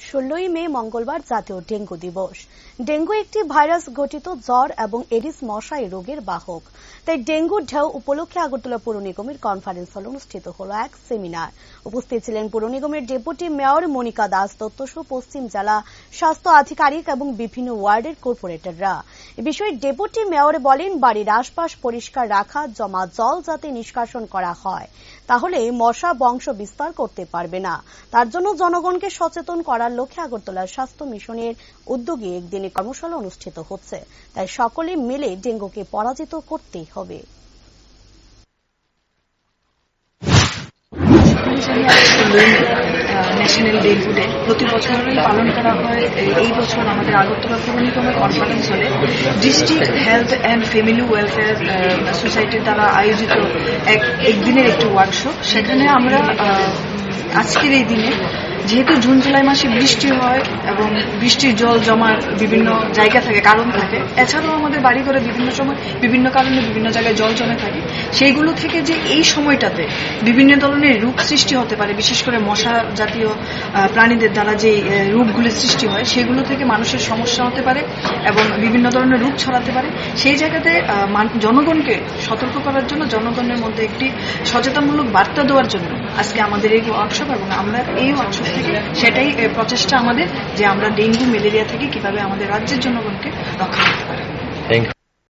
16ই মে মঙ্গলবার জাতীয় ডেঙ্গু দিবস। ডেঙ্গু একটি ভাইরাস ঘটিত জ্বর এবং এডিস মশাই রোগের বাহক। তাই ডেঙ্গুর ঢেউ উপলক্ষে আগরতলা পৌর নিগমের কনফারেন্স হলে অনুষ্ঠিত হল এক সেমিনার। উপস্থিত ছিলেন পৌর নিগমের ডেপুটি মেয়র মনিকা দাস দত্ত সহ পশ্চিম জেলা স্বাস্থ্য আধিকারিক এবং বিভিন্ন ওয়ার্ডের কর্পোরেটররা। এ বিষয়ে ডেপুটি মেয়র বলেন, বাড়ির আশপাশ পরিষ্কার রাখা, জমা জল যাতে নিষ্কাশন করা হয়, তাহলে মশা বংশ বিস্তার করতে পারবে না। তার জন্য জনগণকে সচেতন করার লক্ষ্যে আগরতলার স্বাস্থ্য মিশনের উদ্যোগে একদিনের কর্মশালা অনুষ্ঠিত হচ্ছে। তাই সকলে মিলে ডেঙ্গুকে পরাজিত করতেই হবে। ন্যাশনাল ডেঙ্গু ডে প্রতি বছরই পালন করা হয়। এই বছর আমাদের আগরতলা পৌর নিগমের কনফারেন্স হলে district health and family welfare সোসাইটির দ্বারা আয়োজিত একদিনের একটি ওয়ার্কশপ। সেখানে আমরা আজকের এই দিনে যেহেতু জুন জুলাই মাসে বৃষ্টি হয় এবং বৃষ্টির জল জমার বিভিন্ন জায়গা থাকে, কারণ থাকে, এছাড়াও আমাদের বাড়ি ঘরে বিভিন্ন সময় বিভিন্ন কারণে বিভিন্ন জায়গায় জল জমে থাকে, সেইগুলো থেকে যে এই সময়টাতে বিভিন্ন ধরনের রোগ সৃষ্টি হতে পারে, বিশেষ করে মশা জাতীয় প্রাণীদের দ্বারা যে রোগগুলি সৃষ্টি হয় সেগুলো থেকে মানুষের সমস্যা হতে পারে এবং বিভিন্ন ধরনের রোগ ছড়াতে পারে। সেই জায়গাতে জনগণকে সতর্ক করার জন্য, জনগণের মধ্যে একটি সচেতনমূলক বার্তা দেওয়ার জন্য আজকে আমাদের এই ওয়ার্কশপ, এবং আমরা এই ওয়ার্কশপ থেকে সেটাই প্রচেষ্টা আমাদের যে আমরা ডেঙ্গু ম্যালেরিয়া থেকে কিভাবে আমাদের রাজ্যের জনগণকে রক্ষা করতে পারি।